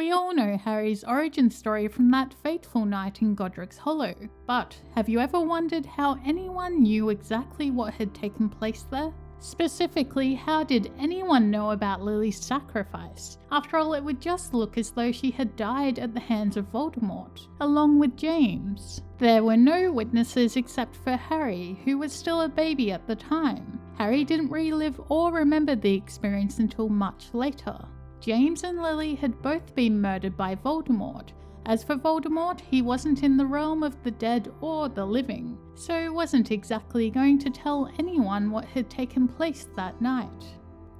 We all know Harry's origin story from that fateful night in Godric's Hollow, but have you ever wondered how anyone knew exactly what had taken place there? Specifically, how did anyone know about Lily's sacrifice? After all, it would just look as though she had died at the hands of Voldemort, along with James. There were no witnesses except for Harry, who was still a baby at the time. Harry didn't relive or remember the experience until much later. James and Lily had both been murdered by Voldemort. As for Voldemort, he wasn't in the realm of the dead or the living, so wasn't exactly going to tell anyone what had taken place that night.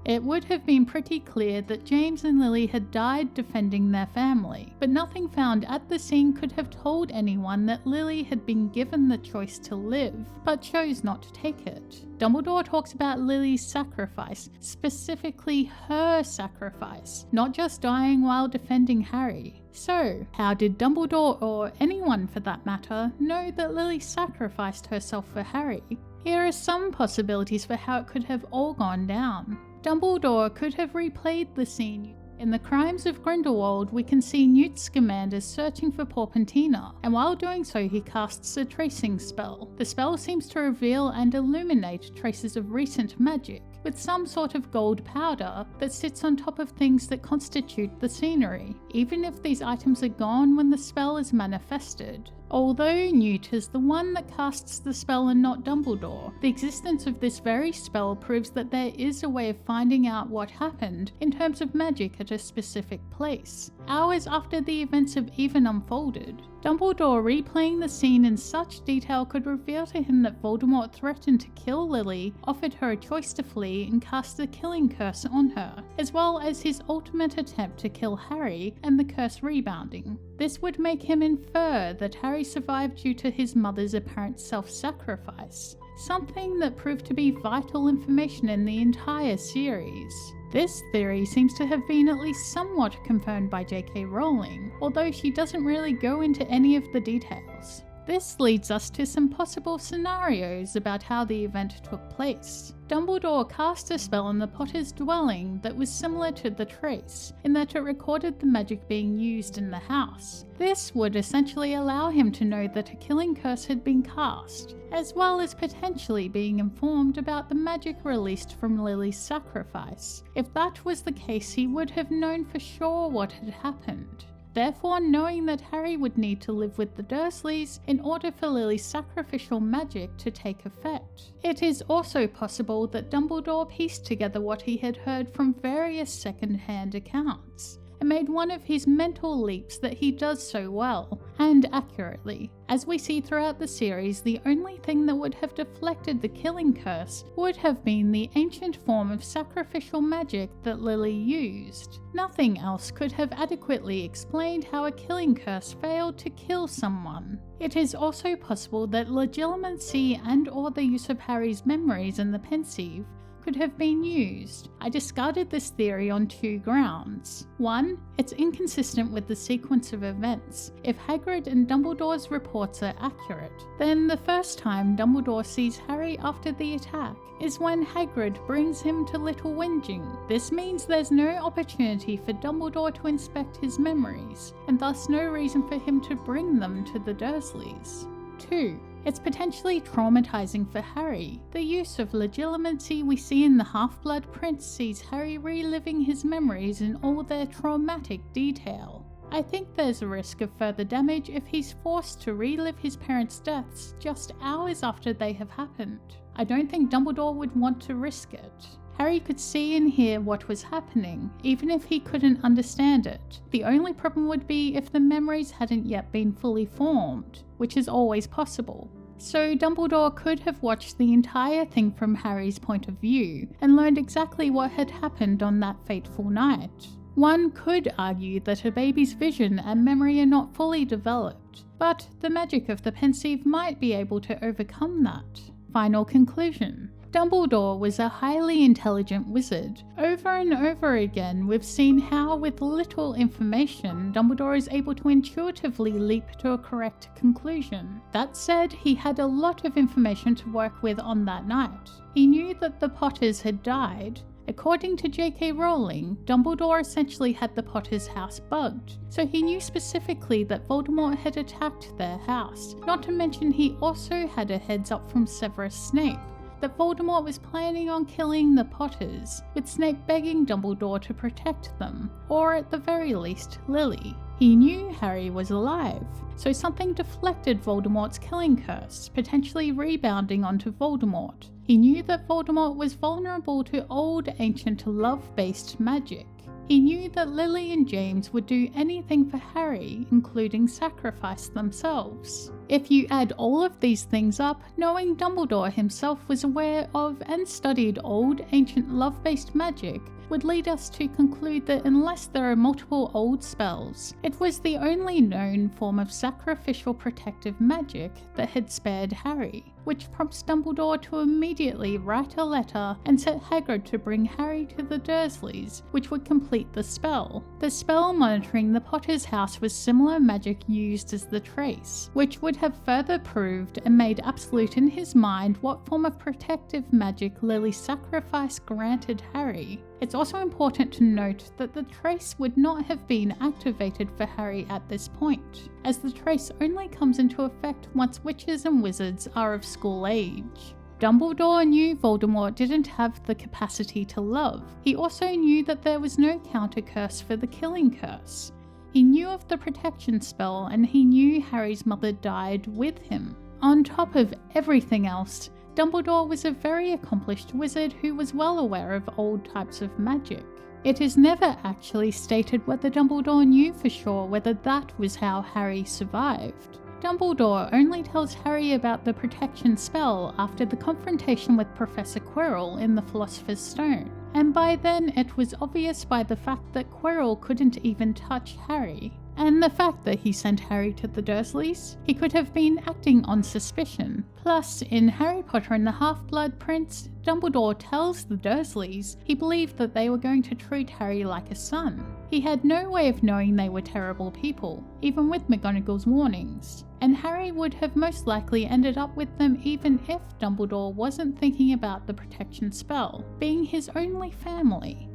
It would have been pretty clear that James and Lily had died defending their family, but nothing found at the scene could have told anyone that Lily had been given the choice to live, but chose not to take it. Dumbledore talks about Lily's sacrifice, specifically her sacrifice, not just dying while defending Harry. So, how did Dumbledore, or anyone for that matter, know that Lily sacrificed herself for Harry? Here are some possibilities for how it could have all gone down. Dumbledore could have replayed the scene. In the Crimes of Grindelwald, we can see Newt Scamander searching for Porpentina, and while doing so he casts a tracing spell. The spell seems to reveal and illuminate traces of recent magic, with some sort of gold powder that sits on top of things that constitute the scenery, even if these items are gone when the spell is manifested. Although Newt is the one that casts the spell and not Dumbledore, the existence of this very spell proves that there is a way of finding out what happened in terms of magic at a specific place, hours after the events have even unfolded. Dumbledore replaying the scene in such detail could reveal to him that Voldemort threatened to kill Lily, offered her a choice to flee, and cast the killing curse on her, as well as his ultimate attempt to kill Harry and the curse rebounding. This would make him infer that Harry survived due to his mother's apparent self-sacrifice, something that proved to be vital information in the entire series. This theory seems to have been at least somewhat confirmed by J.K. Rowling, although she doesn't really go into any of the details. This leads us to some possible scenarios about how the event took place. Dumbledore cast a spell on the Potter's dwelling that was similar to the trace, in that it recorded the magic being used in the house. This would essentially allow him to know that a killing curse had been cast, as well as potentially being informed about the magic released from Lily's sacrifice. If that was the case, he would have known for sure what had happened, therefore knowing that Harry would need to live with the Dursleys in order for Lily's sacrificial magic to take effect. It is also possible that Dumbledore pieced together what he had heard from various second-hand accounts, and made one of his mental leaps that he does so well, and accurately. As we see throughout the series, the only thing that would have deflected the killing curse would have been the ancient form of sacrificial magic that Lily used. Nothing else could have adequately explained how a killing curse failed to kill someone. It is also possible that legilimency and/or the use of Harry's memories and the pensieve could have been used. I discarded this theory on two grounds. One, it's inconsistent with the sequence of events. If Hagrid and Dumbledore's reports are accurate, then the first time Dumbledore sees Harry after the attack is when Hagrid brings him to Little Whinging. This means there's no opportunity for Dumbledore to inspect his memories, and thus no reason for him to bring them to the Dursleys. 2. It's potentially traumatizing for Harry. The use of legilimency we see in the Half-Blood Prince sees Harry reliving his memories in all their traumatic detail. I think there's a risk of further damage if he's forced to relive his parents' deaths just hours after they have happened. I don't think Dumbledore would want to risk it. Harry could see and hear what was happening, even if he couldn't understand it. The only problem would be if the memories hadn't yet been fully formed, which is always possible. So Dumbledore could have watched the entire thing from Harry's point of view, and learned exactly what had happened on that fateful night. One could argue that a baby's vision and memory are not fully developed, but the magic of the pensieve might be able to overcome that. Final conclusion. Dumbledore was a highly intelligent wizard. Over and over again, we've seen how, with little information, Dumbledore is able to intuitively leap to a correct conclusion. That said, he had a lot of information to work with on that night. He knew that the Potters had died, According to J.K. Rowling, Dumbledore essentially had the Potters' house bugged, so he knew specifically that Voldemort had attacked their house. Not to mention he also had a heads up from Severus Snape that Voldemort was planning on killing the Potters, with Snape begging Dumbledore to protect them, or at the very least, Lily. He knew Harry was alive, so something deflected Voldemort's killing curse, potentially rebounding onto Voldemort. He knew that Voldemort was vulnerable to old, ancient, love-based magic. He knew that Lily and James would do anything for Harry, including sacrifice themselves. If you add all of these things up, knowing Dumbledore himself was aware of and studied old, ancient, love-based magic would lead us to conclude that unless there are multiple old spells, it was the only known form of sacrificial protective magic that had spared Harry, which prompts Dumbledore to immediately write a letter and set Hagrid to bring Harry to the Dursleys, which would complete the spell. The spell monitoring the Potter's house was similar magic used as the Trace, which would have further proved and made absolute in his mind what form of protective magic Lily's sacrifice granted Harry. It's also important to note that the Trace would not have been activated for Harry at this point, as the Trace only comes into effect once witches and wizards are of school age. Dumbledore knew Voldemort didn't have the capacity to love. He also knew that there was no counter curse for the killing curse. He knew of the protection spell, and he knew Harry's mother died with him. On top of everything else, Dumbledore was a very accomplished wizard who was well aware of old types of magic. It is never actually stated whether Dumbledore knew for sure whether that was how Harry survived. Dumbledore only tells Harry about the protection spell after the confrontation with Professor Quirrell in the Philosopher's Stone, and by then it was obvious by the fact that Quirrell couldn't even touch Harry. And the fact that he sent Harry to the Dursleys, he could have been acting on suspicion. Plus, in Harry Potter and the Half-Blood Prince, Dumbledore tells the Dursleys he believed that they were going to treat Harry like a son. He had no way of knowing they were terrible people, even with McGonagall's warnings. And Harry would have most likely ended up with them even if Dumbledore wasn't thinking about the protection spell, being his only family.